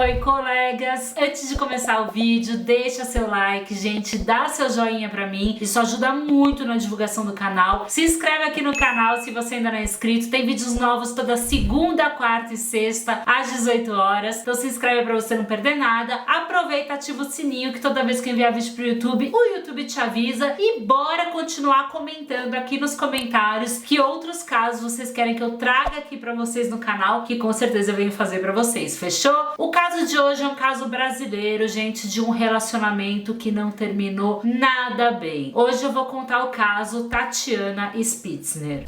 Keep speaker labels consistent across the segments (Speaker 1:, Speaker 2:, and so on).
Speaker 1: Oi, colegas! Antes de começar o vídeo, deixa seu like, gente, dá seu joinha pra mim, isso ajuda muito na divulgação do canal. Se inscreve aqui no canal se você ainda não é inscrito, tem vídeos novos toda segunda, quarta e sexta, às 18 horas. Então se inscreve pra você não perder nada, aproveita, ativa o sininho que toda vez que eu enviar vídeo pro YouTube, o YouTube te avisa e bora continuar comentando aqui nos comentários que outros casos vocês querem que eu traga aqui pra vocês no canal, que com certeza eu venho fazer pra vocês, fechou? O caso de hoje é um caso brasileiro, gente, de um relacionamento que não terminou nada bem. Hoje eu vou contar o caso Tatiana Spitzner.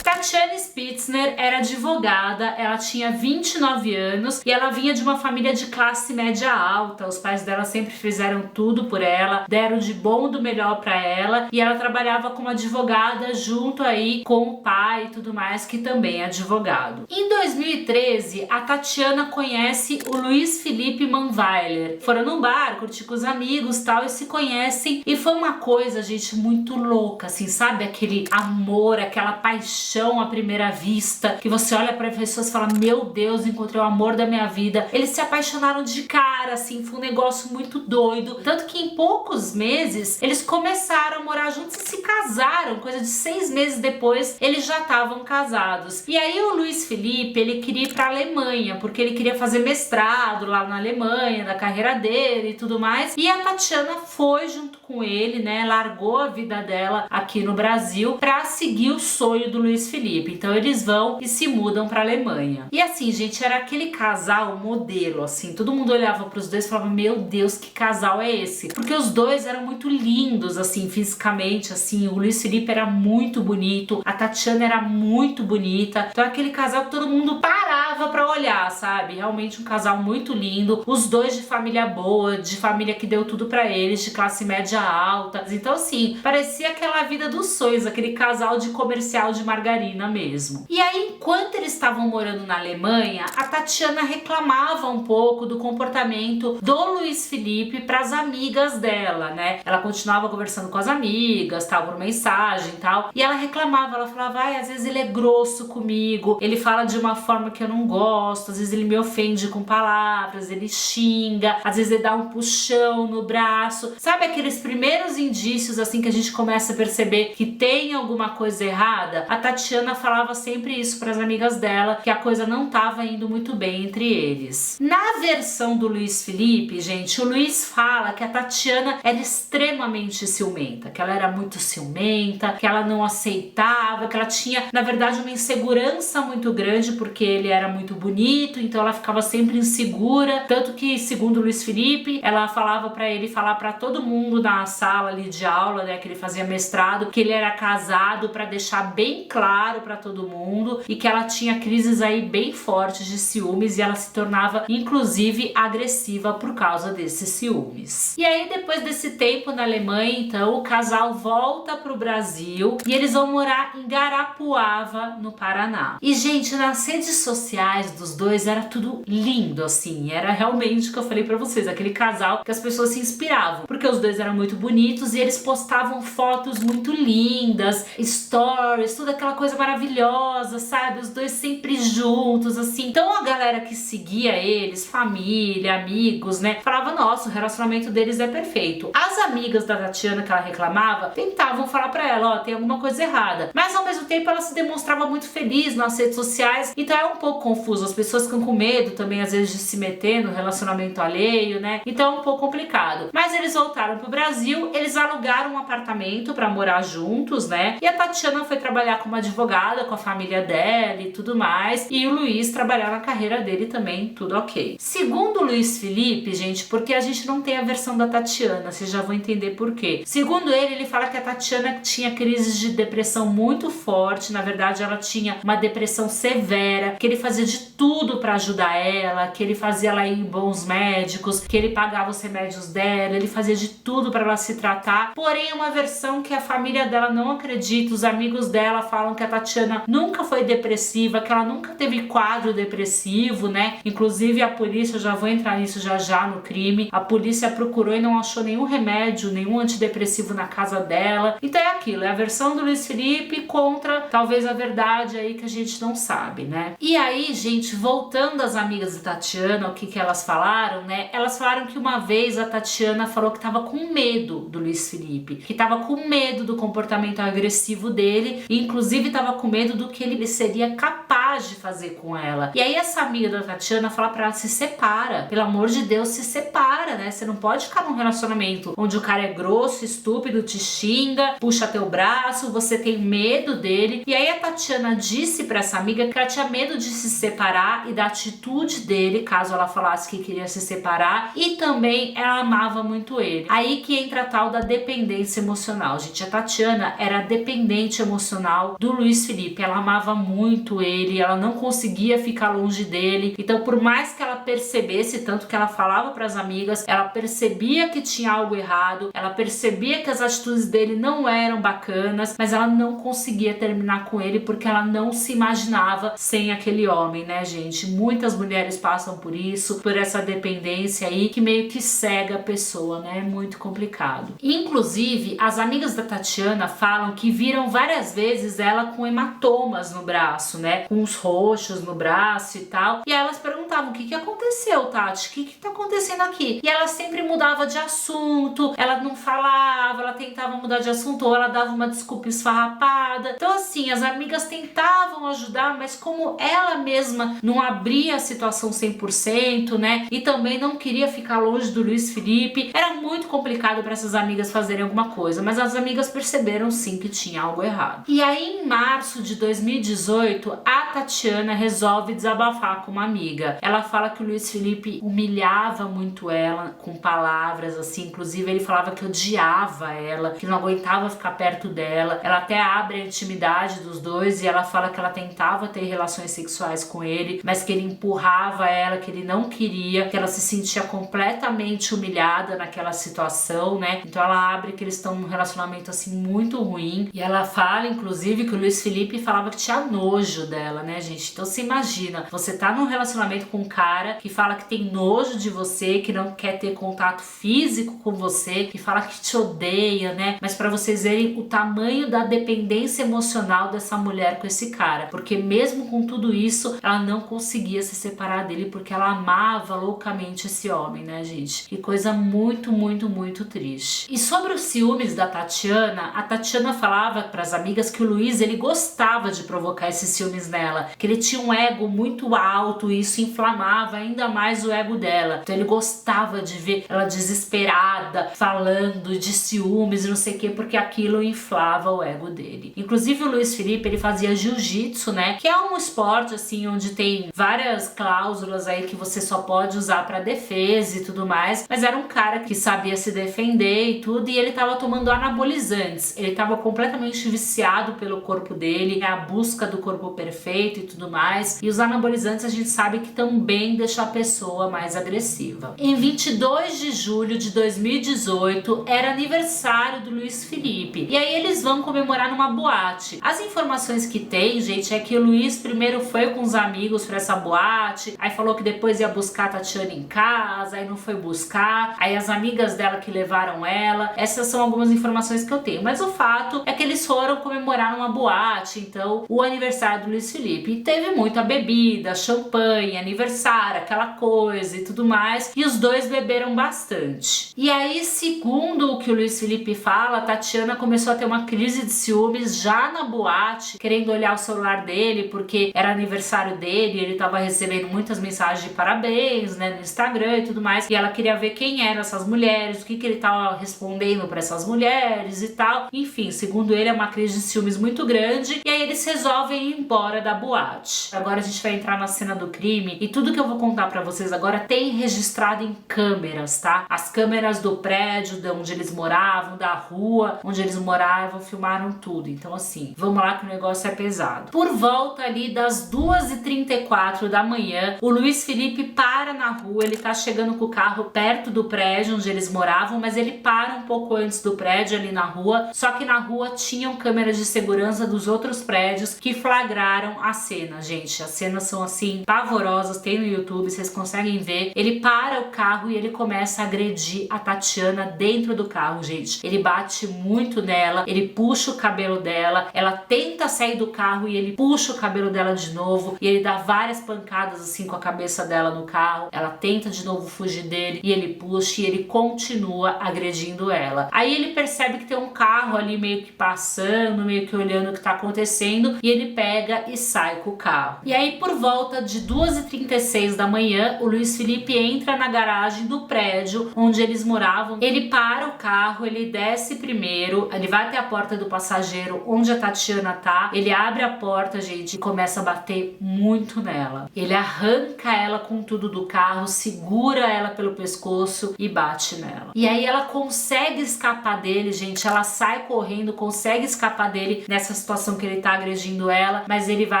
Speaker 1: Tatiana Spitzner era advogada, ela tinha 29 anos e ela vinha de uma família de classe média alta. Os pais dela sempre fizeram tudo por ela, deram de bom do melhor pra ela e ela trabalhava como advogada junto aí com o pai e tudo mais, que também é advogado. Em 2013, a Tatiana conhece o Luiz Felipe Manweiler. Foram num bar, curtir com os amigos tal, e se conhecem e foi uma coisa, gente, muito louca, assim, sabe? Aquele amor, aquela paixão à primeira vista, que você olha para pessoas e fala, meu Deus, encontrei o amor da minha vida. Eles se apaixonaram de cara, assim, foi um negócio muito doido, tanto que em poucos meses eles começaram a morar juntos e se casaram, coisa de 6 meses depois eles já estavam casados. E aí o Luiz Felipe, ele queria ir pra Alemanha, porque ele queria fazer mestrado lá na Alemanha, na carreira dele e tudo mais, e a Tatiana foi junto com ele, né, largou a vida dela aqui no Brasil pra seguir o sonho do Luiz Felipe. Então eles vão e se mudam pra Alemanha. E assim, gente, era aquele casal modelo, assim, todo mundo olhava pros dois e falava, meu Deus, que casal é esse? Porque os dois eram muito lindos, assim, fisicamente, assim, o Luiz Felipe era muito bonito, a Tatiana era muito bonita, então aquele casal que todo mundo parava pra olhar, sabe? Realmente um casal muito lindo, os dois de família boa, de família que deu tudo pra eles, de classe média alta. Então assim, parecia aquela vida dos sonhos, aquele casal de comercial de margarina mesmo. E aí, enquanto eles estavam morando na Alemanha, a Tatiana reclamava um pouco do comportamento do Luiz Felipe pras amigas dela, né? Ela continuava conversando com as amigas, tal, por mensagem e tal, e ela reclamava, ela falava, ai, às vezes ele é grosso comigo, ele fala de uma forma que eu não gosto, às vezes ele me ofende com palavras, ele xinga, às vezes ele dá um puxão no braço, sabe aqueles primeiros indícios assim que a gente começa a perceber que tem alguma coisa errada? A Tatiana falava sempre isso para as amigas dela, que a coisa não estava indo muito bem entre eles. Na versão do Luiz Felipe, gente, o Luiz fala que a Tatiana era extremamente ciumenta, que ela era muito ciumenta, que ela não aceitava, que ela tinha, na verdade, uma insegurança muito grande porque ele era muito bonito, então ela ficava sempre insegura, tanto que, segundo o Luiz Felipe, ela falava para ele falar para todo mundo na sala ali de aula, né, que ele fazia mestrado, que ele era casado, para deixar bem claro para todo mundo, e que ela tinha crises aí bem fortes de ciúmes e ela se tornava inclusive agressiva por causa desses ciúmes. E aí depois desse tempo na Alemanha, então o casal volta pro Brasil e eles vão morar em Guarapuava, no Paraná. E gente, nas redes sociais dos dois era tudo lindo, assim, era realmente o que eu falei pra vocês, aquele casal que as pessoas se inspiravam, porque os dois eram muito bonitos e eles postavam fotos muito lindas, stories, toda aquela coisa maravilhosa, sabe? Os dois sempre juntos, assim. Então a galera que seguia eles, família, amigos, né, falava, nossa, o relacionamento deles é perfeito. As amigas da Tatiana que ela reclamava tentavam falar pra ela, ó, tem alguma coisa errada, mas ao mesmo tempo ela se demonstrava muito feliz nas redes sociais, então é um pouco confuso, as pessoas ficam com medo também às vezes de se meter no relacionamento alheio, né, então é um pouco complicado. Mas eles voltaram pro Brasil, eles alugaram um apartamento pra morar juntos, né, e a Tatiana foi trabalhar como advogada com a família dela e tudo mais, e o Luiz trabalhar na carreira dele também, tudo ok. Segundo o Luiz Felipe, gente, porque a gente não tem a versão da Tatiana, vocês já vão entender por quê. Segundo ele, ele fala que a Tatiana tinha crises de depressão muito forte, na verdade ela tinha uma depressão severa, que ele fazia de tudo pra ajudar ela, que ele fazia ela ir em bons médicos, que ele pagava os remédios dela, ele fazia de tudo pra ela se tratar, porém é uma versão que a família dela não acredita, os amigos dela falam que a Tatiana nunca foi depressiva, que ela nunca teve quadro depressivo, né? Inclusive a polícia, eu já vou entrar nisso já já no crime, a polícia procurou e não achou nenhum remédio, nenhum antidepressivo na casa dela. Então é aquilo, é a versão do Luiz Felipe contra talvez a verdade aí que a gente não sabe, né? E aí, gente, voltando às amigas da Tatiana, o que elas falaram, né? Elas falaram que uma vez a Tatiana falou que tava com medo do Luiz Felipe, que tava com medo do comportamento agressivo dele, e inclusive tava com medo do que ele seria capaz de fazer com ela. E aí essa amiga da Tatiana fala pra ela: se separa, pelo amor de Deus, se separa, né? Você não pode ficar num relacionamento onde o cara é grosso, estúpido, te xinga, puxa teu braço, você tem medo dele. E aí a Tatiana disse pra essa amiga que ela tinha medo de se separar e da atitude dele, caso ela falasse que queria se separar, e também ela amava muito ele. Aí que entra a tal da dependência emocional, gente. A Tatiana era dependente emocional do Luiz Felipe, ela amava muito ele, ela não conseguia ficar longe dele. Então, por mais que ela percebesse, tanto que ela falava para as amigas, ela percebia que tinha algo errado, ela percebia que as atitudes dele não eram bacanas, mas ela não conseguia terminar com ele porque ela não se imaginava sem aquele homem, né, gente? Muitas mulheres passam por isso, por essa dependência aí que meio que cega a pessoa, né? É muito complicado. Inclusive, as amigas da Tatiana falam que viram várias vezes ela com hematomas no braço, né? Com uns roxos no braço e tal. E elas perguntavam: o que aconteceu, Tati? O que tá acontecendo aqui? E ela sempre mudava de assunto, ela não falava, ela tentava mudar de assunto, ou ela dava uma desculpa esfarrapada. Então, assim, as amigas tentavam ajudar, mas como ela mesma não abria a situação 100%, né? E também não queria ficar longe do Luiz Felipe, era muito complicado para essas amigas fazerem alguma coisa, mas as amigas perceberam sim que tinha algo errado. E aí, em março de 2018, a Tatiana resolve desabafar com uma amiga. Ela fala que o Luiz Felipe humilhava muito ela com palavras, assim, inclusive ele falava que odiava ela, que não aguentava ficar perto dela. Ela até abre a intimidade dos dois e ela fala que ela tentava ter relações sexuais com ele, mas que ele empurrava ela, que ele não queria, que ela se sentia completamente humilhada naquela situação, né? Então ela abre que eles estão num relacionamento assim muito ruim, e ela fala inclusive que o Luiz Felipe falava que tinha nojo dela, né, gente? Então você imagina, você tá num relacionamento com um cara que fala que tem nojo de você, que não quer ter contato físico com você, que fala que te odeia, né? Mas pra vocês verem o tamanho da dependência emocional dessa mulher com esse cara, porque mesmo com tudo isso, ela não conseguia se separar dele porque ela amava loucamente esse homem, né, gente? Que coisa muito, muito, muito triste. E sobre os ciúmes da Tatiana, a Tatiana falava pras amigas que o Luiz, ele gostava de provocar esses ciúmes nela, que ele tinha um ego muito alto e isso inflamava ainda mais o ego dela. Então ele gostava de ver ela desesperada, falando de ciúmes e não sei o que, porque aquilo inflava o ego dele. Inclusive o Luiz Felipe, ele fazia jiu-jitsu, né? Que é um esporte assim onde tem várias cláusulas aí que você só pode usar pra defesa e tudo mais, mas era um cara que sabia se defender e tudo, e ele tava tomando anabolizantes. Ele tava completamente viciado pelo corpo dele, a busca do corpo perfeito e tudo mais. E os anabolizantes a gente sabe que também deixam a pessoa mais agressiva. Em 22 de julho de 2018 era aniversário do Luiz Felipe. E aí eles vão comemorar numa boate. As informações que tem, gente, é que o Luiz primeiro foi com os amigos pra essa boate, aí falou que depois ia buscar a Tatiana em casa, aí não foi buscar, aí as amigas dela que levaram ela. Essas são algumas informações que eu tenho, mas o fato é que eles foram comemorar numa boate, então, o aniversário do Luiz Felipe. E teve muita bebida, champanhe, aniversário, aquela coisa e tudo mais, e os dois beberam bastante. E aí, segundo o que o Luiz Felipe fala, a Tatiana começou a ter uma crise de ciúmes já na boate, querendo olhar o celular dele, porque era aniversário dele, ele tava recebendo muitas mensagens de parabéns, né, no Instagram e tudo mais, e ela queria ver quem eram essas mulheres, o que ele tava respondendo pra essas mulheres e tal. Enfim, segundo ele, é uma crise de ciúmes muito grande, e aí eles resolvem ir embora da boate. Agora a gente vai entrar na cena do crime, e tudo que eu vou contar pra vocês agora tem registrado em câmeras, tá? As câmeras do prédio de onde eles moravam, da rua onde eles moravam, filmaram tudo. Então assim, vamos lá que o negócio é pesado. Por volta ali das 2h34 da manhã, o Luiz Felipe para na rua, ele tá chegando com o carro perto do prédio onde eles moravam, mas ele para um pouco antes do prédio ali na rua, só que na rua tinham câmeras de segurança dos outros prédios que flagraram a cena, gente. As cenas são assim, pavorosas, tem no YouTube, vocês conseguem ver. Ele para o carro e ele começa a agredir a Tatiana dentro do carro, gente. Ele bate muito nela, ele puxa o cabelo dela, ela tenta sair do carro e ele puxa o cabelo dela de novo, e ele dá várias pancadas assim com a cabeça dela no carro. Ela tenta de novo fugir dele e ele puxa e ele continua agredindo ela. Aí ele percebe que tem um carro ali meio que passando, meio que olhando o que tá acontecendo, e ele pega e sai com o carro. E aí por volta de 2h36 da manhã, o Luiz Felipe entra na garagem do prédio onde eles moravam. Ele para o carro, ele desce primeiro, ele vai até a porta do passageiro onde a Tatiana tá, ele abre a porta, gente, e começa a bater muito nela. Ele arranca ela com tudo do carro, segura ela pelo pescoço e bate nela. E aí ela consegue escapar dele, gente, ela sai correndo, consegue escapar dele nessa situação que ele tá agredindo ela, mas ele vai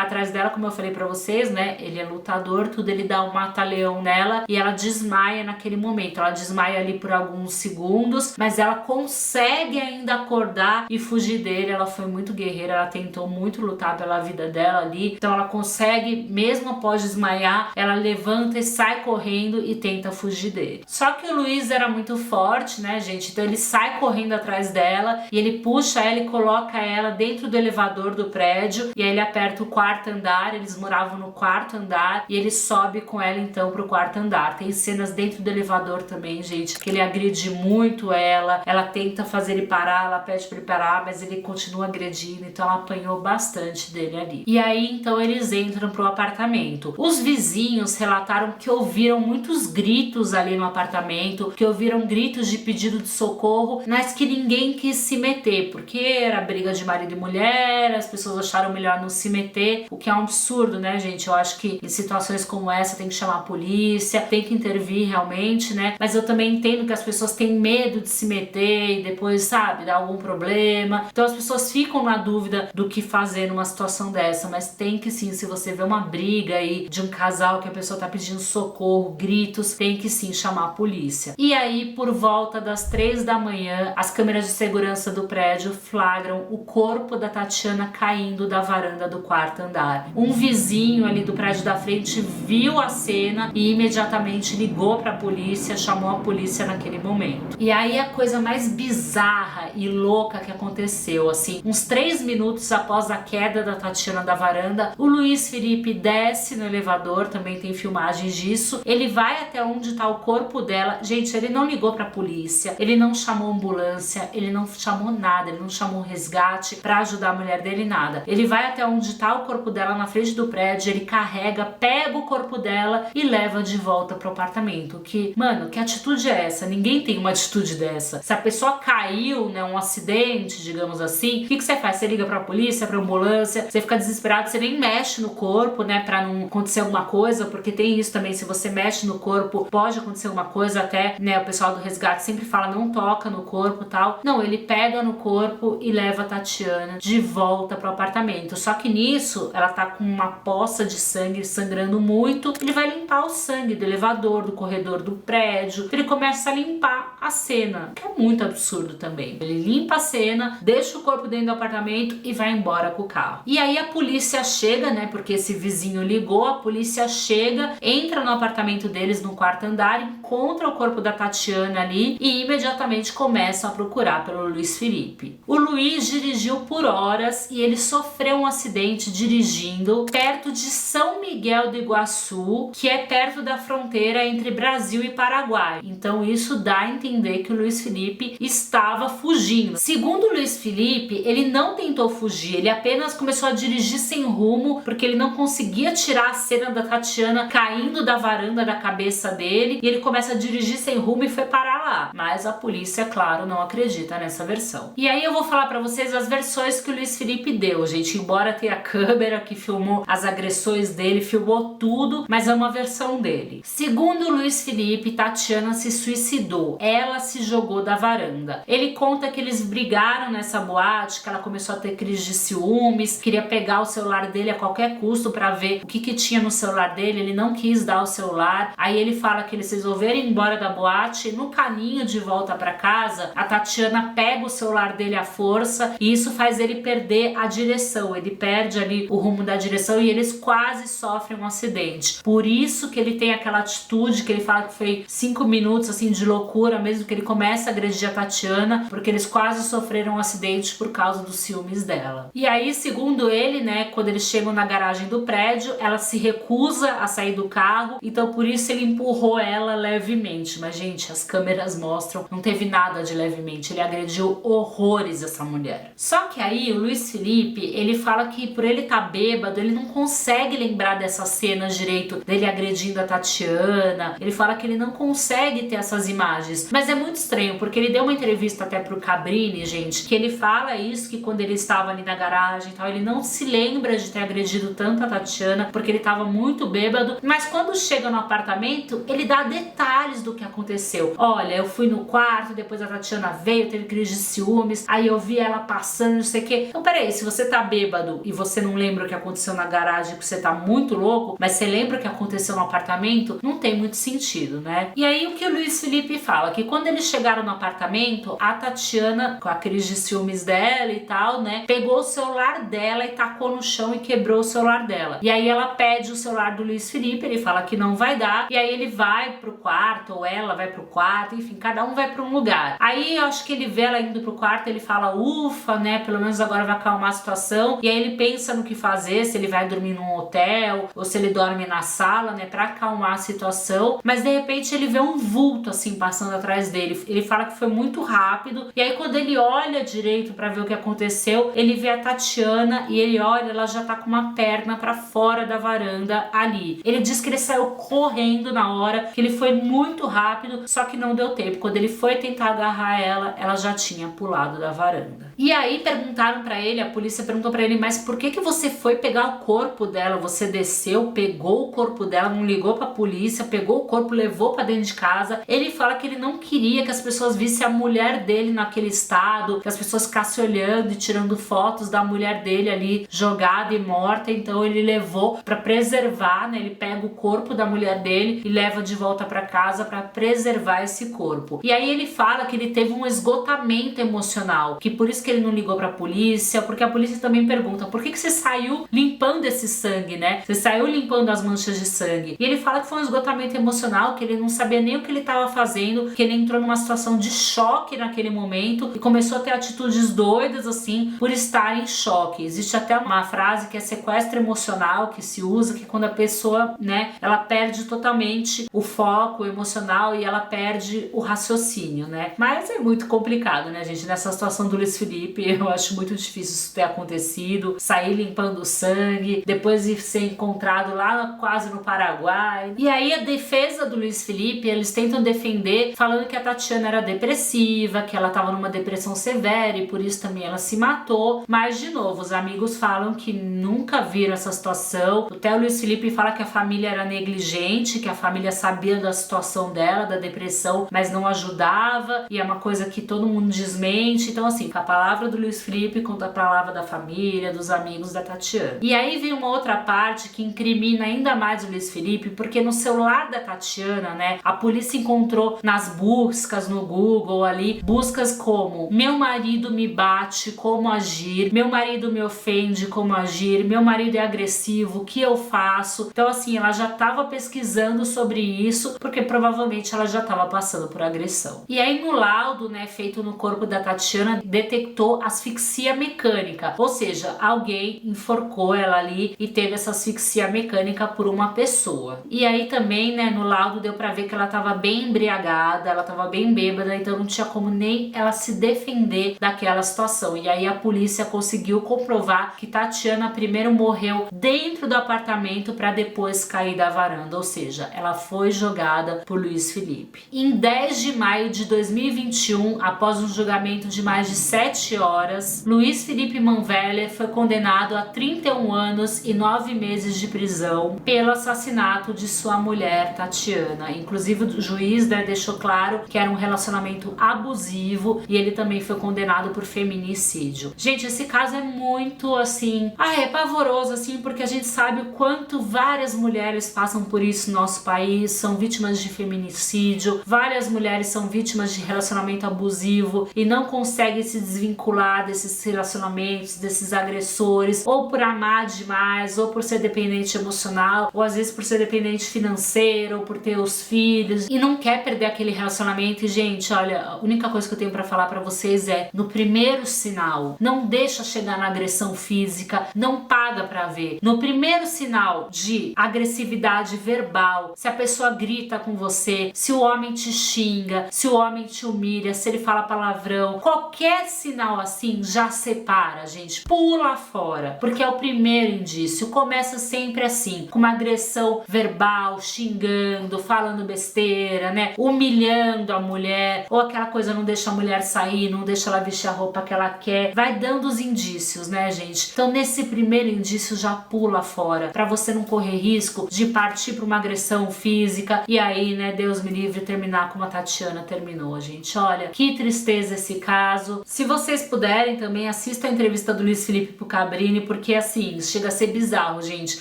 Speaker 1: atrás dela, como eu falei pra vocês, né, ele é lutador, tudo, ele dá um mata-leão nela e ela desmaia naquele momento. Ela desmaia ali por alguns segundos, mas ela consegue ainda acordar e fugir dele. Ela foi muito guerreira, ela tentou muito lutar pela vida dela ali, então ela consegue, mesmo após desmaiar, ela levanta e sai correndo e tenta fugir dele. Só que o Luiz era muito forte, né, gente, então ele sai correndo atrás dela e ele puxa ela e coloca ela dentro do elevador do prédio, e aí ele aperta o quarto andar. Eles moravam no quarto andar e ele sobe com ela então pro quarto andar. Tem cenas dentro do elevador também, gente, que ele agride muito ela tenta fazer ele parar, ela pede pra ele parar, mas ele continua agredindo, então ela apanhou bastante dele ali. E aí então eles entram pro apartamento. Os vizinhos relataram que ouviram muitos gritos ali no apartamento, que ouviram gritos de pedido de socorro, mas que ninguém quis se meter, porque era briga de marido e mulher, as pessoas acharam melhor não se meter, o que é um absurdo, né, gente? Eu acho que em situações como essa tem que chamar a polícia, tem que intervir realmente, né? Mas eu também entendo que as pessoas têm medo de se meter e depois, sabe, dar algum problema. Então as pessoas ficam na dúvida do que fazer numa situação dessa, mas tem que sim, se você vê uma briga aí de um casal que a pessoa tá pedindo socorro, gritos, tem que sim chamar a polícia. E aí, por volta das 3 da manhã, as câmeras de segurança do prédio flagram o corpo da Tatiana caindo da varanda do quarto andar. Um vizinho ali do prédio da frente viu a cena e imediatamente ligou pra polícia, chamou a polícia naquele momento. E aí a coisa mais bizarra e louca que aconteceu, assim, uns 3 minutos após a queda da Tatiana da varanda, o Luiz Felipe desce no elevador, também tem filmagens disso, ele vai até onde tá o corpo dela. Gente, ele não ligou pra polícia, ele não chamou ambulância, ele não chamou nada, ele não chamou resgate pra ajudar a mulher dele, nada. Ele vai até onde tá o corpo dela na frente do prédio, ele carrega, pega o corpo dela e leva de volta pro apartamento. Que, mano, que atitude é essa? Ninguém tem uma atitude dessa. Se a pessoa caiu, né, um acidente, digamos assim, o que você faz? Você liga pra polícia, pra ambulância, você fica desesperado, você nem mexe no corpo, né, pra não acontecer alguma coisa, porque tem isso também, se você mexe no corpo, pode acontecer alguma coisa, até, né, o pessoal do resgate sempre fala, não toca no corpo e tal. Não, ele pega no corpo e leva a Tatiana de volta pro apartamento. Só que nisso, ela tá com uma poça de sangue, sangrando muito. Ele vai limpar o sangue do elevador, do corredor do prédio. Ele começa a limpar a cena, que é muito absurdo também. Ele limpa a cena, deixa o corpo dentro do apartamento e vai embora com o carro. E aí a polícia chega, né, porque esse vizinho ligou, a polícia chega, entra no apartamento deles no quarto andar, encontra o corpo da Tatiana ali e imediatamente começam a procurar pelo Luiz Felipe. O Luiz dirigiu por horas e ele sofreu um acidente dirigindo perto de São Miguel do Iguaçu, que é perto da fronteira entre Brasil e Paraguai. Então isso dá a entender que o Luiz Felipe estava fugindo. Segundo o Luiz Felipe, ele não tentou fugir, ele apenas começou a dirigir sem rumo, porque ele não conseguia tirar a cena da Tatiana caindo da varanda da cabeça dele, e ele começa a dirigir sem rumo e foi parar lá. Mas a polícia, claro, não acredita nessa versão. E aí eu vou falar pra vocês as versões que o Luiz Felipe deu, gente. Embora tenha a câmera que filmou as agressões dele, filmou tudo, mas é uma versão dele. Segundo o Luiz Felipe, Tatiana se suicidou. Ela se jogou da varanda. Ele conta que eles brigaram nessa boate, que ela começou a ter crise de ciúmes, queria pegar o celular dele a qualquer custo pra ver o que tinha no celular dele, ele não quis dar o celular. Aí ele fala que eles resolveram ir embora da boate, no caminho de volta pra casa, a Tatiana pega o celular dele à força e isso faz ele perder a direção, ele perde ali o rumo da direção e eles quase sofrem um acidente. Por isso que ele tem aquela atitude que ele fala que foi 5 minutos assim de loucura, mesmo que ele começa a agredir a Tatiana, porque eles quase sofreram um acidente por causa dos ciúmes dela. E aí, segundo ele, né, quando eles chegam na garagem do prédio, ela se recusa a sair do carro, então por isso ele empurrou ela levemente. Mas, gente, as câmeras mostram, não teve nada de levemente, ele agrediu horrores essa mulher. Só que aí o Luiz Felipe, ele fala que por ele estar bêbado, ele não consegue lembrar dessas cenas direito, dele agredindo a Tatiana. Ele fala que ele não consegue ter essas imagens, mas é muito estranho, porque ele deu uma entrevista até pro Cabrini, gente, que ele fala isso, que quando ele estava ali na garagem e tal, ele não se lembra de ter agredido tanto a Tatiana, porque ele estava muito bêbado, mas quando chega no apartamento, ele dá detalhes do que aconteceu. Olha, eu fui no quarto, depois a Tatiana veio, teve crise de ciúmes, aí eu vi ela passando, não sei o que. Então, peraí, se você tá bêbado e você não lembra o que aconteceu na garagem, porque você tá muito louco, mas você lembra o que aconteceu no apartamento, não tem muito sentido, né? E aí o que o Luiz Felipe fala, que quando eles chegaram no apartamento, a Tatiana, com a crise de ciúmes dela e tal, né, pegou o celular dela e tacou no chão e quebrou o celular dela. E aí ela pede o celular do Luiz Felipe, ele fala que não vai dar, e aí ele vai pro quarto, ou ela vai pro quarto, enfim, cada um vai pra um lugar. Aí eu acho que ele vê ela indo pro quarto, ele fala, ufa, né, pelo menos agora vai acalmar a situação, e aí ele pensa no que fazer, se ele vai dormir num hotel, ou se ele dorme na sala, né, pra acalmar a situação, mas de repente ele vê um vulto, assim, passando atrás dele. Ele fala que foi muito rápido, e aí quando ele olha direito pra ver o que aconteceu, ele vê a Tatiana, e ele olha, ela já tá com uma perna pra fora da varanda ali. Ele diz que ele saiu correndo na hora, que ele foi muito rápido, só que não deu tempo. Quando ele foi tentar agarrar ela, ela já tinha pulado da varanda. E aí perguntaram pra ele, a polícia perguntou pra ele, mas por que você foi pegar o corpo dela? Você desceu, pegou o corpo dela, não ligou pra polícia, pegou o corpo, levou pra dentro de casa. Ele fala que ele não queria que as pessoas vissem a mulher dele naquele estado, que as pessoas ficassem olhando e tirando fotos da mulher dele ali jogada e morta, então ele levou pra preservar, né? Ele pega o corpo da mulher dele e leva de volta pra casa pra preservar esse corpo. E aí ele fala que ele teve um esgotamento emocional, que por isso que ele não ligou pra polícia, porque a polícia também pergunta, por que você saiu limpando esse sangue, né? Você saiu limpando as manchas de sangue. E ele fala que foi um esgotamento emocional, que ele não sabia nem o que ele estava fazendo, que ele entrou numa situação de choque naquele momento e começou a ter atitudes doidas, assim, por estar em choque. Existe até uma frase que é sequestro emocional, que se usa, que quando a pessoa, né, ela perde totalmente o foco emocional e ela perde o raciocínio, né? Mas é muito complicado, né, gente? Nessa situação do Luiz Felipe, eu acho muito difícil isso ter acontecido, sair limpando o sangue, depois de ser encontrado lá quase no Paraguai. E aí a defesa do Luiz Felipe, eles tentam defender falando que a Tatiana era depressiva, que ela estava numa depressão severa e por isso também ela se matou. Mas de novo, os amigos falam que nunca viram essa situação. Até o Luiz Felipe fala que a família era negligente, que a família sabia da situação dela, da depressão, mas não ajudava, e é uma coisa que todo mundo desmente. Então assim, a palavra do Luiz Felipe contra a palavra da família, dos amigos da Tatiana. E aí vem uma outra parte que incrimina ainda mais o Luiz Felipe, porque no celular da Tatiana, né, a polícia encontrou nas buscas no Google ali, buscas como meu marido me bate, como agir, meu marido me ofende, como agir, meu marido é agressivo, o que eu faço? Então assim, ela já estava pesquisando sobre isso, porque provavelmente ela já estava passando por agressão. E aí no laudo, né, feito no corpo da Tatiana, detectou asfixia mecânica, ou seja, alguém enforcou ela ali e teve essa asfixia mecânica por uma pessoa. E aí também, né, no laudo deu pra ver que ela tava bem embriagada, ela tava bem bêbada, então não tinha como nem ela se defender daquela situação. E aí a polícia conseguiu comprovar que Tatiana primeiro morreu dentro do apartamento pra depois cair da varanda, ou seja, ela foi jogada por Luiz Felipe. Em 10 de maio de 2021, após um julgamento de mais de 7 horas, Luiz Felipe Manvelle foi condenado a 31 anos e 9 meses de prisão pelo assassinato de sua mulher, Tatiana. Inclusive, o juiz, né, deixou claro que era um relacionamento abusivo e ele também foi condenado por feminicídio. Gente, esse caso é muito, assim, é pavoroso, assim, porque a gente sabe o quanto várias mulheres passam por isso no nosso país, são vítimas de feminicídio, várias mulheres são vítimas de relacionamento abusivo e não conseguem se desvincular desses relacionamentos, desses agressores, ou por amar demais, ou por ser dependente emocional, ou às vezes por ser dependente financeiro, ou por ter os filhos, e não quer perder aquele relacionamento. E, gente, olha, a única coisa que eu tenho pra falar pra vocês é, no primeiro sinal, não deixa chegar na agressão física, não paga pra ver. No primeiro sinal de agressividade verbal, se a pessoa grita com você, se o homem te xinga, se o homem te humilha, se ele fala palavrão, qualquer sinal assim já separa, gente, pula fora, porque é o primeiro indício. Começa sempre assim, com uma agressão verbal, xingando, falando besteira, né, humilhando a mulher, ou aquela coisa, não deixa a mulher sair, não deixa ela vestir a roupa que ela quer, vai dando os indícios, né, gente? Então, nesse primeiro indício, já pula fora, pra você não correr risco de partir pra uma agressão física e aí, né, Deus me livre, terminar como a Tatiana terminou, gente. Olha, que tristeza esse caso. Se vocês puderem também, assistam a entrevista do Luiz Felipe pro Cabrini, porque assim, chega a ser bizarro, gente.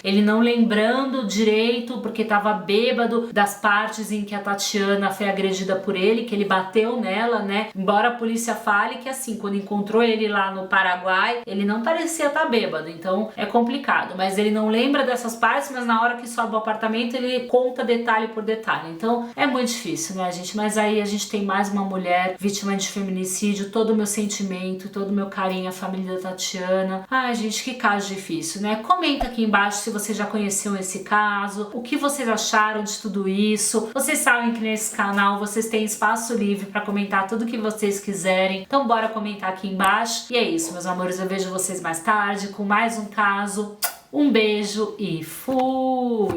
Speaker 1: Ele não lembrando direito, porque tava bêbado, das partes em que a Tatiana foi agredida por ele, que ele bateu nela, né? Embora a polícia fale que assim, quando encontrou ele lá no Paraguai, ele não parecia estar bêbado, então é complicado. Mas ele não lembra dessas partes, mas na hora que sobe ao apartamento, ele conta detalhe por detalhe. Então é muito difícil, né, gente? Mas aí a gente tem mais uma mulher vítima de feminicídio, todo o meu sentimento, todo o meu carinho à família da Tatiana. Ai, gente, que caso difícil, né? Comenta aqui embaixo se vocês já conheciam esse caso, o que vocês acharam de tudo isso. Vocês sabem que nesse canal vocês têm espaço livre para comentar tudo que vocês quiserem, então bora comentar aqui embaixo. E é isso, meus amores, eu vejo vocês mais tarde com mais um caso. Um beijo e fui!